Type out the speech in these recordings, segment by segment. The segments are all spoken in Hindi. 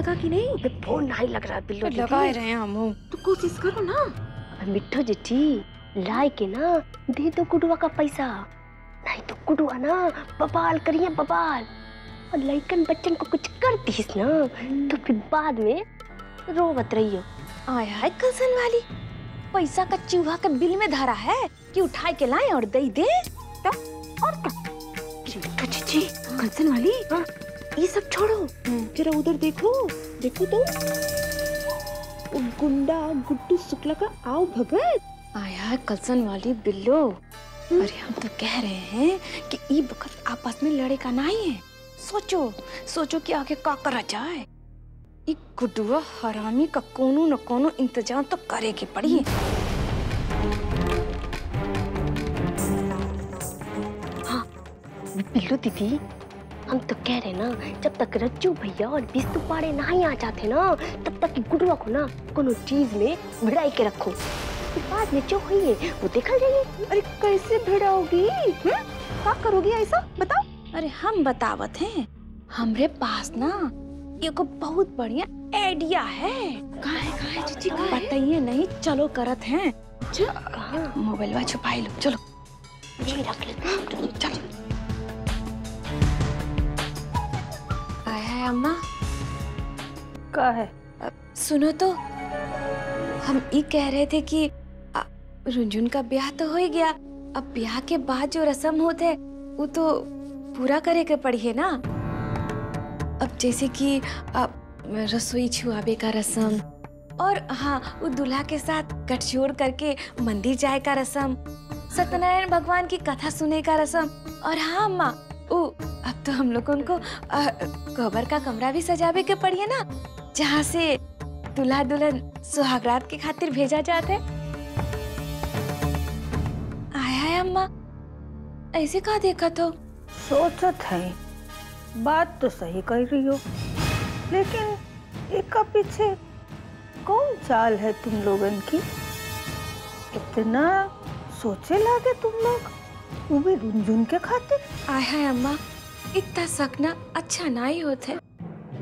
लगा कि नहीं? अबे फोन नहीं लग रहा बिल्लो दीदी। लगा रहे हैं हम। तो कोशिश करो ना। अबे मिठो जिठी लाई के ना दे दो गुडुआ का पैसा, नहीं तो गुडुआ ना बवाल करिए बवाल, और लइकन बच्चन को कुछ कर दीस ना तो फिर बाद में रोवत रहियो। आय हाय कसन वाली, पैसा का चूहा का बिल में धरा है कि उठाए के लाए और दे दे। तो और क्या? जी कसन वाली, हाँ ये सब छोड़ो, जरा उधर देखो, देखो तो गुंडा गुड्डू शुक्ला का आओ भगत। आय हाय कसन वाली बिल्लो, अरे हम तो कह रहे हैं कि ये वक्त आपस में लड़े का नहीं है। सोचो सोचो कि आगे क्या करा जाए। ये गुड्डुआ हरामी का कोनो न कोनो इंतजाम तो करे के पड़ी। हाँ बिल्लो दीदी, हम तो कह रहे ना जब तक रज्जू भैया और बिस्तु पाड़े नहीं आ जाते ना तब तक गुडुआ को ना कोनो चीज में भिड़ाई के रखो, फिर बाद में जो हुई है वो देखल जाइए। अरे कैसे भिड़ाओगी? क्या करोगी ऐसा बताओ? अरे हम बतावत हैं, हमरे पास ना एगो बहुत बढ़िया आइडिया है। कहाँ है जीजी? बताइए नहीं, चलो करत हैं। मोबाइल छुपाई लो, चलो रख ले, चलो। आया है अम्मा? क्या है? सुनो तो, हम ये कह रहे थे कि रुंझुन का ब्याह तो हो ही गया, अब ब्याह के बाद जो रस्म होते है वो तो पूरा करे के पड़ी है ना। अब जैसे कि रसोई छुआबे का रस्म, और हाँ वो दूल्हा के साथ गठजोड़ करके मंदिर जाए का रस्म, सत्यनारायण भगवान की कथा सुने का रस्म, और हाँ अम्मा वो अब तो हम लोग को उनको कबर का कमरा भी सजावे के पड़ी है ना, जहाँ से दूल्हा दुल्हन सुहागरात के खातिर भेजा जाता है। आया है अम्मा, ऐसे कहा देखा तो? सोचत है, बात तो सही कर रही हो, लेकिन एक का पीछे कौन चाल है तुम लोगन की? इतना सोचे लागे तुम लोग, वो भी रुंझुन के खातिर? आया है अम्मा, इतना सकना अच्छा नहीं होता है।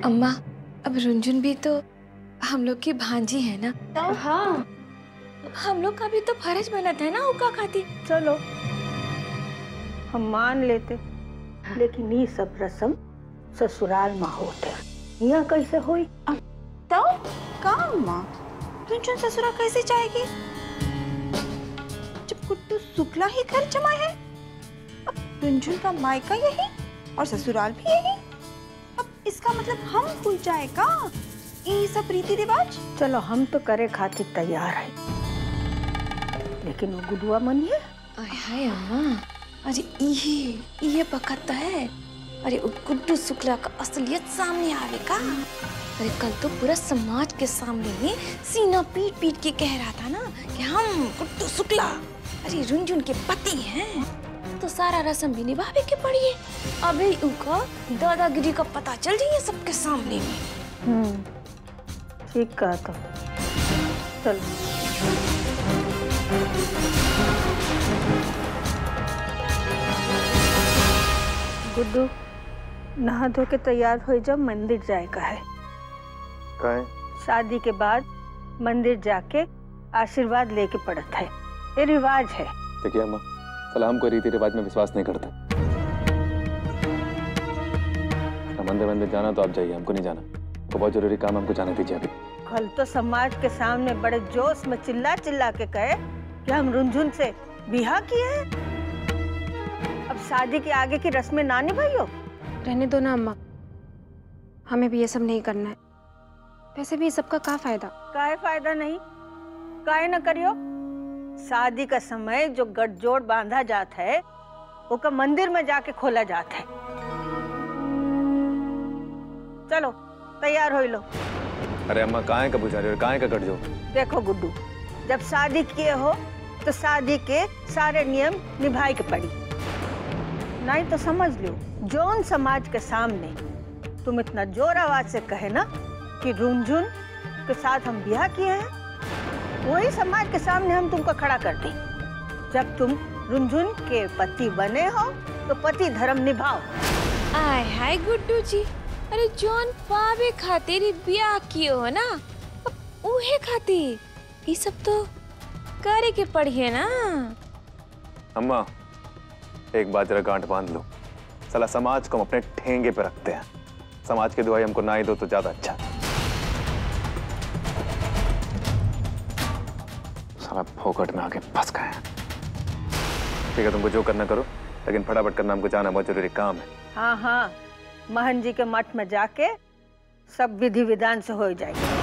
अम्मा अब रुंझुन भी तो हम लोग की भांजी है ना। तो हाँ, हम लोग का भी तो फर्ज बनता है ना उनका खातिर। चलो हम मान लेते, लेकिन ये सब रस्म ससुराल में होते, यहाँ कैसे हुई? तो कहाँ माँ, रुंझुन ससुराल कैसे जाएगी जब गुड्डू शुक्ला ही घर जमा है? अब रुंझुन का मायका यही और ससुराल भी यही, अब इसका मतलब हम भूल जाएगा ये सब रीति रिवाज। चलो हम तो करे खातिर तैयार है, लेकिन वो गुडुआ मनिए। हाय अम्मा, अरे ये बकत है। अरे गुड्डू शुक्ला का असलियत सामने आवेगा। अरे कल तो पूरा समाज के सामने में सीना पीट पीट के कह रहा था ना कि हम गुड्डू शुक्ला अरे रुंझुन के पति हैं, तो सारा रस्म भी निभावे के पड़ी है। अभी उनका दादागिरी का पता चल जाइए सबके सामने में। ठीक कहा तो, चलो। गुड्डू नहा धो के तैयार हो जा, मंदिर जाए का है। काहे? शादी के बाद मंदिर जाके आशीर्वाद लेके पड़ता है, ये रिवाज है। देखिए अम्मा, सलाम को रीति रिवाज में विश्वास नहीं करते। मंदिर जाना तो आप जाइए, हमको नहीं जाना, तो बहुत जरूरी काम, हमको जाने दीजिए अभी। कल तो समाज के सामने बड़े जोश में चिल्ला चिल्ला के कहे कि हम रुंझुन से बिहा किए हैं, अब शादी के आगे की रस्में ना निभाइयो। रहने दो ना अम्मा, हमें भी ये सब नहीं करना है। वैसे भी सबका क्या फायदा? काहे फायदा नहीं, काहे न करियो। शादी का समय जो गठजोड़ बांधा जाता है वो का मंदिर में जाके खोला जाता है। चलो तैयार हो लो। अरे अम्मा काहे का बुझा रही हो, काहे का गठजोड़? देखो गुड्डू, जब शादी किए हो तो शादी के सारे नियम निभाए के पड़ी, नहीं तो समझ लो जौन समाज के सामने तुम इतना जोर आवाज से कहे ना कि रुंझुन के साथ हम ब्याह किए हैं, वही समाज के सामने हम तुमको खड़ा कर दें। जब तुम रुंझुन के पति बने हो तो पति धर्म निभाओ। आय हाय गुड्डू जी, अरे जौन पावे खातिर ही ब्याह कियो हो ना, अब उहे खातिर ये सब तो करे के पड़िए ना। अम्मा एक बात जरा गांठ बांध लो, साला समाज को हम अपने ठेंगे पे रखते हैं। समाज की दुआई हमको ना ही दो तो ज्यादा अच्छा। साला फोकट में आके फंस गए हैं। ठीक है, तुमको जो करना करो, लेकिन फटाफट करना, हमको जाना बहुत जरूरी काम है। हाँ हाँ, महन जी के मठ में जाके सब विधि विधान से हो जाएगा।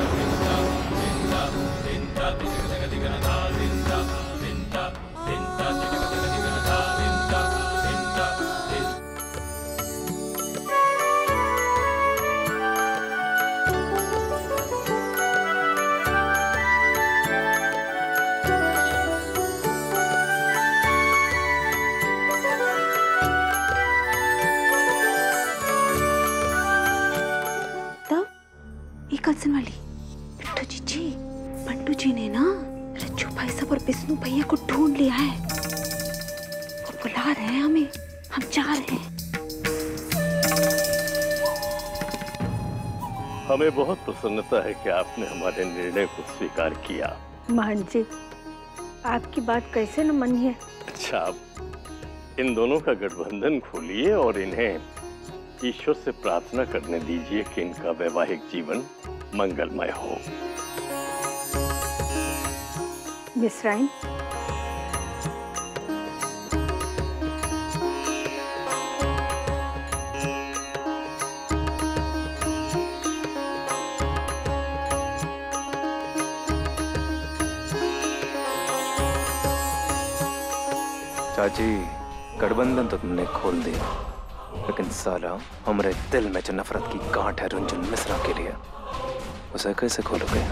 कंसन वाली बिट्टू जीजी, बंटू जी ने ना रज्जू भाई साहब और विष्णु भैया को ढूंढ लिया है। वो बुला रहे हैं हमें, हम जा रहे हैं। हमें बहुत प्रसन्नता है कि आपने हमारे निर्णय को स्वीकार किया। महन जी, आपकी बात कैसे न मानिए। अच्छा, आप इन दोनों का गठबंधन खोलिए और इन्हें ईश्वर से प्रार्थना करने दीजिए कि इनका वैवाहिक जीवन मंगलमय हो। मिश्राइन, चाची गठबंधन तो तुमने खोल दिया, लेकिन साला हमारे दिल में जो नफरत की गांठ है रुंझुन मिश्रा के लिए, उसे कैसे खोलोगे?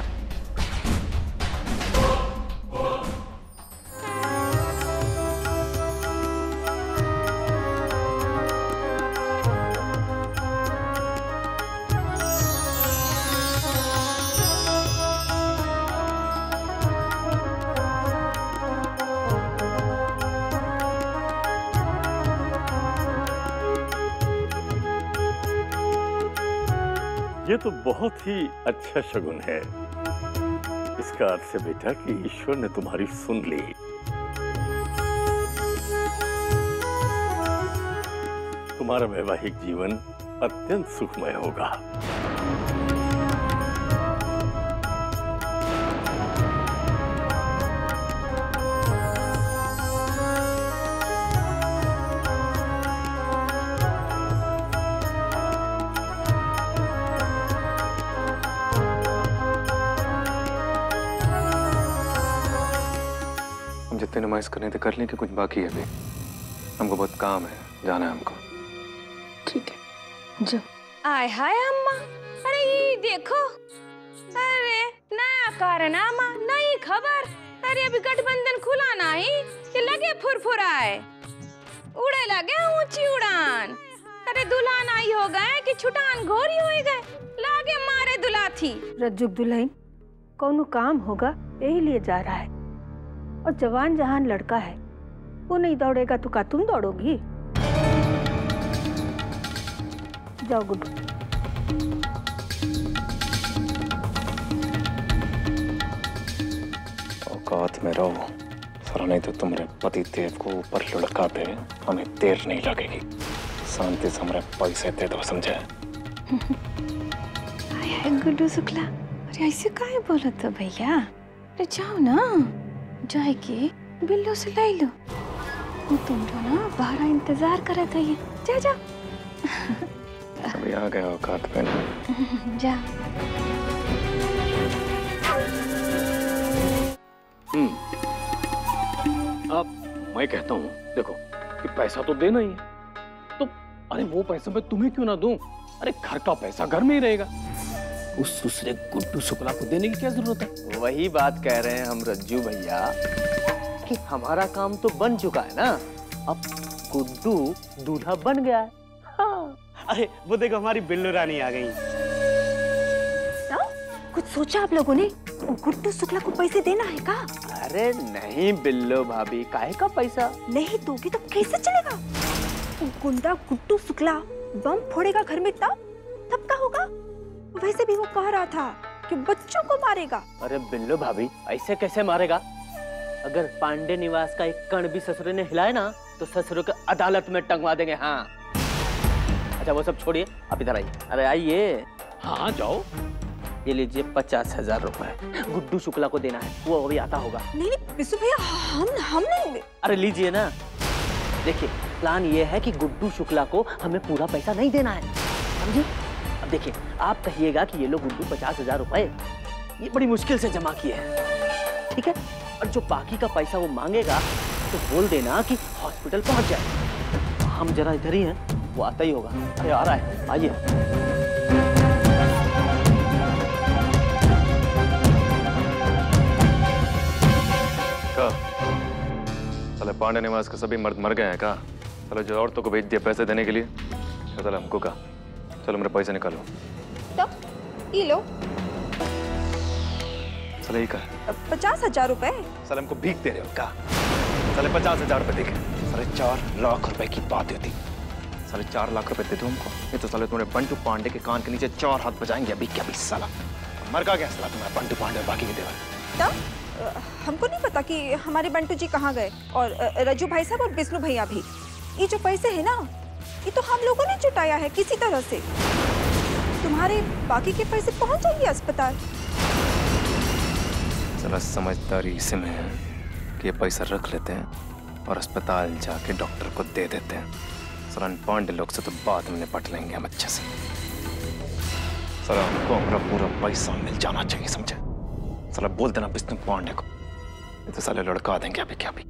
ये तो बहुत ही अच्छा शगुन है। इसका अर्थ है बेटा कि ईश्वर ने तुम्हारी सुन ली। तुम्हारा वैवाहिक जीवन अत्यंत सुखमय होगा। जितने नुमाइश करने थे कर लें कि कुछ बाकी है अभी? हमको बहुत काम है, जाना है हमको। ठीक है, जो आय हाय अम्मा, अरे ये देखो, अरे नया कारनामा, नई खबर। अरे अभी गठबंधन खुला नहीं कि लगे फुरफुराए, उड़े लगे ऊंची उड़ान। अरे दुल्हन आई हो गए कि छुटान घोरी हो गए, लागे मारे दुलाथी। रज्जुक दुल्हन कौनो काम होगा यही लिए जा रहा है, और जवान जहान लड़का है, वो नहीं दौड़ेगा तो क्या तुम दौड़ोगी? जाओ गुड्डू। औकात में रहो, साला नहीं तो तुम्हारे पति देव को ऊपर लुढ़का दे, हमें देर नहीं लगेगी। शांति से हमारे पैसे दे दो, समझे? हाय गुड्डू शुक्ला, अरे ऐसे काहे बोलत हो भैया? अरे जाओ ना, जाए के बिल्लो से लाई लो। वो तुम जो ना बाहर इंतजार करे थे, ये जा जा। अभी आ गया औकात में ना। जा। अब मैं कहता हूँ, देखो कि पैसा तो देना ही है, तो अरे वो पैसा मैं तुम्हें क्यों ना दूं? अरे घर का पैसा घर में ही रहेगा। उस दूसरे गुड्डू शुक्ला को देने की क्या जरूरत है? वही बात कह रहे हैं हम रज्जू भैया कि हमारा काम तो बन चुका है ना, अब गुड्डू दूल्हा बन गया है। हाँ। अरे वो देखो, हमारी बिल्लू रानी आ गई। कुछ सोचा आप लोगों ने? गुड्डू शुक्ला को पैसे देना है का? अरे नहीं बिल्लो भाभी, काहे का पैसा? नहीं दोगी तो कैसे चलेगा? गुंडा गुड्डू शुक्ला बम फोड़ेगा घर में तब, तब क्या होगा? वैसे भी वो कह रहा था कि बच्चों को मारेगा। अरे बिल्लू भाभी, ऐसे कैसे मारेगा? अगर पांडे निवास का एक कण भी ससुर ने हिलाए ना तो ससुर को अदालत में टंगवा देंगे। हाँ अच्छा वो सब छोड़िए, आप इधर आइए। अरे आइए। हाँ जाओ। ये लीजिए 50,000 रुपए, गुड्डू शुक्ला को देना है, वो अभी आता होगा। नहीं नहीं बिस्सू भैया, हम नहीं। अरे लीजिए ना। देखिए प्लान ये है कि गुड्डू शुक्ला को हमें पूरा पैसा नहीं देना है, समझे? अब देखिए आप कहिएगा कि ये लो गुड्डू 50,000 रुपए ये बड़ी मुश्किल से जमा किए हैं, ठीक है? और जो बाकी का पैसा वो मांगेगा तो बोल देना कि हॉस्पिटल पहुंच जाए। हम जरा इधर ही हैं, वो आता ही होगा। अरे आ रहा है, आइए। साले पांडे निवास के सभी मर्द मर गए हैं का? साले जो औरतों को भेज दिया पैसे देने के लिए, साले हमको का? चलो मेरे पैसे निकालो। तो ये लो। साले ये का? 50,000 रुपए। साले हमको भीख दे रहे हो का? साले 50,000 रुपए देखे, साले 4 लाख रुपए की बात होती। साले 4 लाख रुपए दे दो हमको, ये तो साले तुम्हारे बंटू पांडे के कान के नीचे 4 हाथ बजाएंगे अभी क्या भी। साला मर का गया साला तुम्हारा बंटू पांडे और बाकी के देवर। हमको नहीं पता कि हमारे बंटू जी कहाँ गए, और रज्जू भाई साहब और विष्णु भैया भी। ये जो पैसे है ना, ये तो हम लोगों ने जुटाया है किसी तरह से। तुम्हारे बाकी के पैसे पहुंच जाएंगे अस्पताल। साला समझदारी इसी में है कि ये पैसा रख लेते हैं और अस्पताल जाके डॉक्टर को दे देते हैं। साला पांडे लोग से तो बाद में निपट लेंगे हम अच्छे से। साला हमको हमारा पूरा पैसा मिल जाना चाहिए, समझे? साला बोल देना विष्णु पांडे को, तो साले लड़का देंगे अभी क्या भी।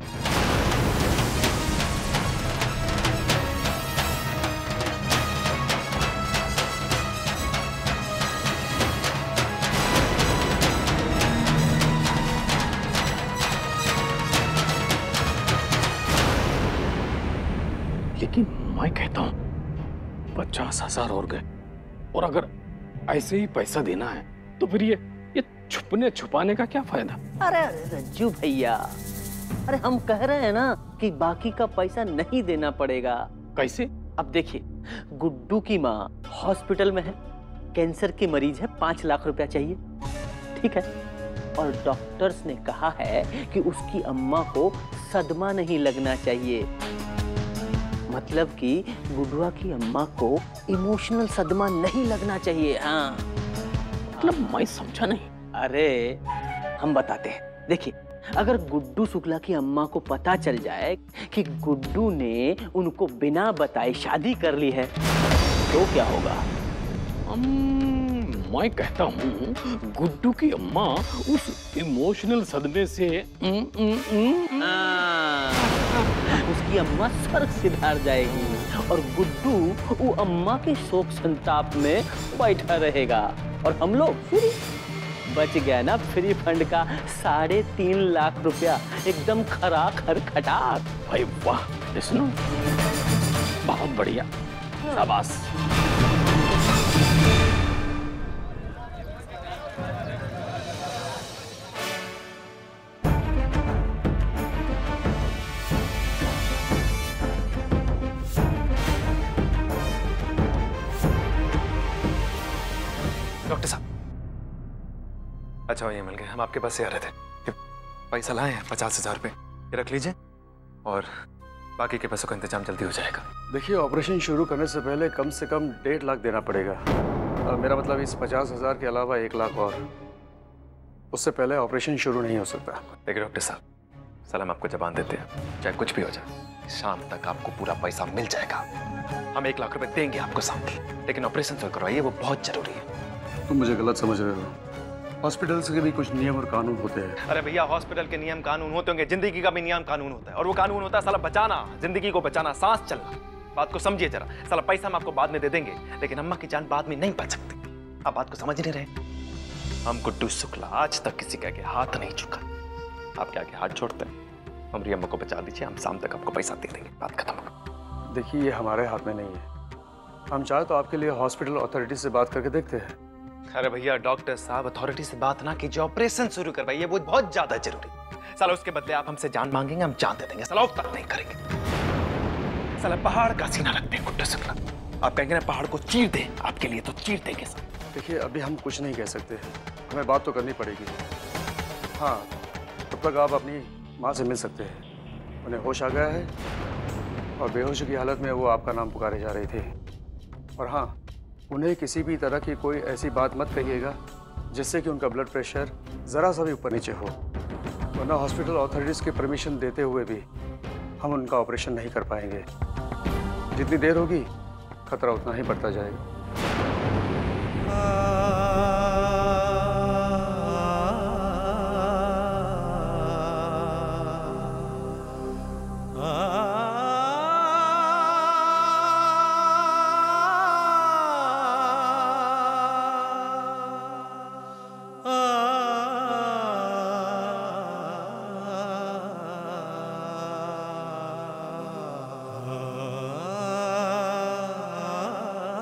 लेकिन मैं कहता हूं 50,000 और गए, और अगर ऐसे ही पैसा देना है तो फिर ये छुपने छुपाने का क्या फायदा? अरे रज्जू भैया, अरे हम कह रहे हैं ना कि बाकी का पैसा नहीं देना पड़ेगा। कैसे? अब देखिए गुड्डू की माँ हॉस्पिटल में है, कैंसर की मरीज है, 5 लाख रुपया चाहिए, ठीक है? और डॉक्टर्स ने कहा है कि उसकी अम्मा को सदमा नहीं लगना चाहिए, मतलब कि गुड्डुआ की अम्मा को इमोशनल सदमा नहीं लगना चाहिए। हाँ मतलब मैं समझा नहीं। अरे हम बताते हैं, देखिए अगर गुड्डू शुक्ला की अम्मा को पता चल जाए कि गुड्डू ने उनको बिना बताए शादी कर ली है तो क्या होगा? मैं कहता हूँ गुड्डू की अम्मा उस इमोशनल सदमे से उसकी अम्मा स्वर्ग सिधार जाएगी और गुड्डू वो अम्मा के शोक संताप में बैठा रहेगा, और हम लोग फ्री। बच गया ना फ्री फंड का 3.5 लाख रुपया, एकदम खटखटाक। भाई वाह विष्णु, बहुत बढ़िया, शाबाश। डॉक्टर साहब, अच्छा ये मिल गए, हम आपके पास से आ रहे थे। पैसा लाए हैं 50,000 रुपए, ये रख लीजिए और बाकी के पैसों का इंतजाम जल्दी हो जाएगा। देखिए ऑपरेशन शुरू करने से पहले कम से कम 1.5 लाख देना पड़ेगा। मेरा मतलब इस 50,000 के अलावा 1 लाख और, उससे पहले ऑपरेशन शुरू नहीं हो सकता। देखिए डॉक्टर साहब, सलाम आपको जबान देते हैं, चाहे कुछ भी हो जाए शाम तक आपको पूरा पैसा मिल जाएगा। हम 1 लाख रुपए देंगे आपको सामने, लेकिन ऑपरेशन शुरू करवाइए, वो बहुत जरूरी है। तुम मुझे गलत समझ रहे हो, हॉस्पिटल्स के भी कुछ नियम और कानून होते हैं। अरे भैया हॉस्पिटल के नियम कानून होते होंगे, जिंदगी का भी नियम कानून होता है, और वो कानून होता है साला बचाना, जिंदगी को बचाना, सांस चलना। बात को समझिए जरा, साला पैसा हम आपको बाद में दे देंगे, लेकिन अम्मा की जान बाद में नहीं बच सकती। आप बात को समझ नहीं रहे। हम गुड्डू शुक्ला आज तक किसी के आगे हाथ नहीं चुका, आपके आगे हाथ छोड़ते हैं। हमारी अम्मा को बचा दीजिए, हम शाम तक आपको पैसा दे देंगे, बात खत्म। देखिए ये हमारे हाथ में नहीं है, हम चाहे तो आपके लिए हॉस्पिटल अथॉरिटी से बात करके देखते हैं। अरे भैया डॉक्टर साहब, अथॉरिटी से बात ना कीजिए, ऑपरेशन शुरू करवाइए, वो बहुत ज्यादा जरूरी। साला उसके बदले आप हमसे जान मांगेंगे, हम जान दे देंगे, साला तक नहीं करेंगे। साला पहाड़ का सीना रखते हैं गुड्डू शुक्ला, आप कहेंगे ना पहाड़ को चीर दे, आपके लिए तो चीर देंगे सर। देखिए अभी हम कुछ नहीं कह सकते, हमें बात तो करनी पड़ेगी। हाँ, तब तक आप अपनी माँ से मिल सकते हैं। उन्हें होश आ गया है और बेहोश की हालत में वो आपका नाम पुकारे जा रही थी। और हाँ, उन्हें किसी भी तरह की कोई ऐसी बात मत कहिएगा जिससे कि उनका ब्लड प्रेशर ज़रा सा भी ऊपर नीचे हो, वरना हॉस्पिटल अथॉरिटीज़ की परमिशन देते हुए भी हम उनका ऑपरेशन नहीं कर पाएंगे। जितनी देर होगी खतरा उतना ही बढ़ता जाएगा।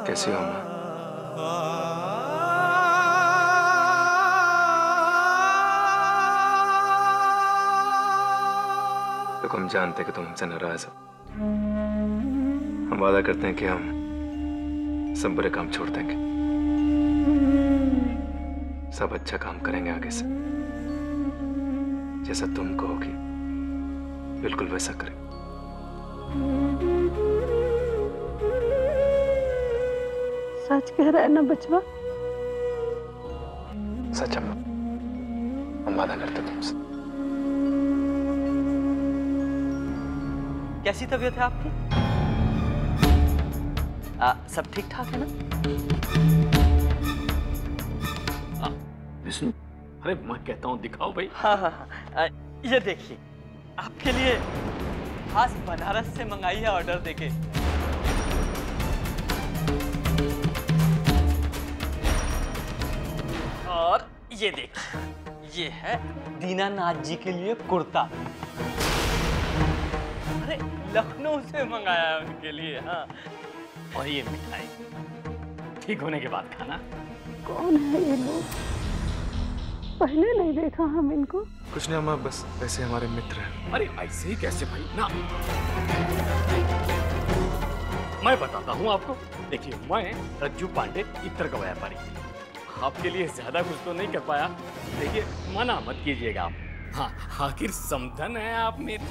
कैसी हो माँ? देखो हम जानते हैं कि तुम हमसे नाराज हो। हम वादा करते हैं कि हम सब बुरे काम छोड़ देंगे, सब अच्छा काम करेंगे आगे से। जैसा तुम कहोगी बिल्कुल वैसा करें। सच कह रहा है ना बचवा? सच अम्मा, हम वादा करते हैं तुमसे। कैसी तबीयत है आपकी? सब ठीक ठाक है ना? विष्णु, अरे मैं कहता हूँ दिखाओ भाई। हाँ हाँ हाँ, ये देखिए आपके लिए खास बनारस से मंगाई है ऑर्डर देके। और ये देखिए, ये है दीनानाथ जी के लिए कुर्ता। अरे लखनऊ से मंगाया है उनके लिए। हाँ, और ये मिठाई ठीक होने के बाद खाना। कौन है ये लोग? पहले नहीं देखा हम इनको। कुछ नहीं अम्मा, बस ऐसे हमारे मित्र हैं। अरे ऐसे ही कैसे भाई ना, मैं बताता हूँ आपको। देखिए मैं रज्जू पांडे इत्र का व्यापारी, आपके लिए ज्यादा कुछ तो नहीं कर पाया। देखिए मना मत कीजिएगा आप। हाँ, आखिर समधन है आप मेरे।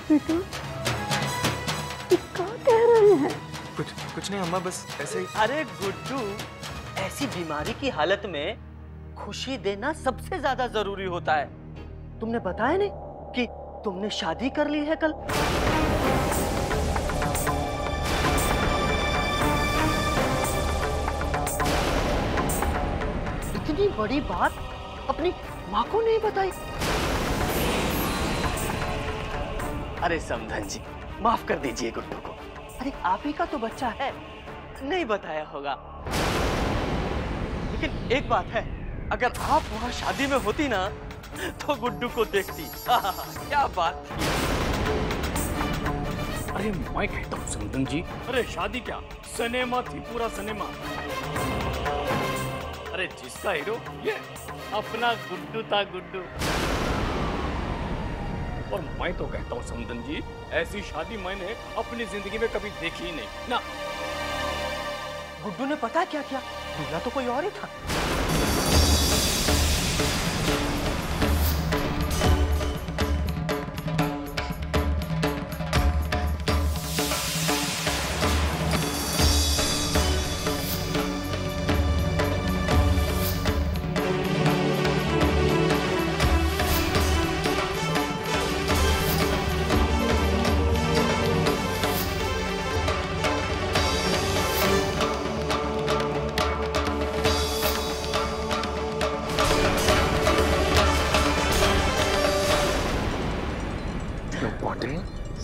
बेटू, क्या कह रहे हैं? कुछ नहीं अम्मा, बस ऐसे ही। अरे गुड्डू, ऐसी बीमारी की हालत में खुशी देना सबसे ज्यादा जरूरी होता है। तुमने बताया नहीं कि तुमने शादी कर ली है कल? इतनी बड़ी बात अपनी माँ को नहीं बताई? अरे समधन जी, माफ कर दीजिए गुड्डू को। अरे आप ही का तो बच्चा है, नहीं बताया होगा। लेकिन एक बात है, अगर आप वहां शादी में होती ना तो गुड्डू को देखती। क्या बात थी। अरे मैं कहता हूँ समधन जी, अरे शादी क्या, सिनेमा थी, पूरा सिनेमा। अरे जिसका हीरो ये अपना गुड्डू था, गुड्डू। और मैं तो कहता हूँ समधन जी, ऐसी शादी मैंने अपनी जिंदगी में कभी देखी ही नहीं ना। गुड्डू ने पता क्या किया, दूल्हा तो कोई और ही था।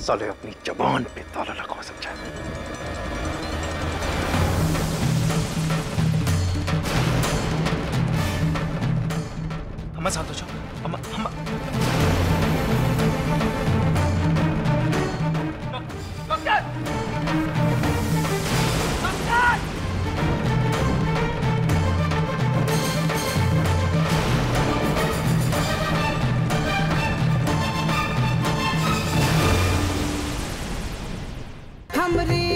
साले अपनी जबान पे ताला लगाओ, समझा? अम्मा साथ हो जाओ। अम्मा अम्मा हमरी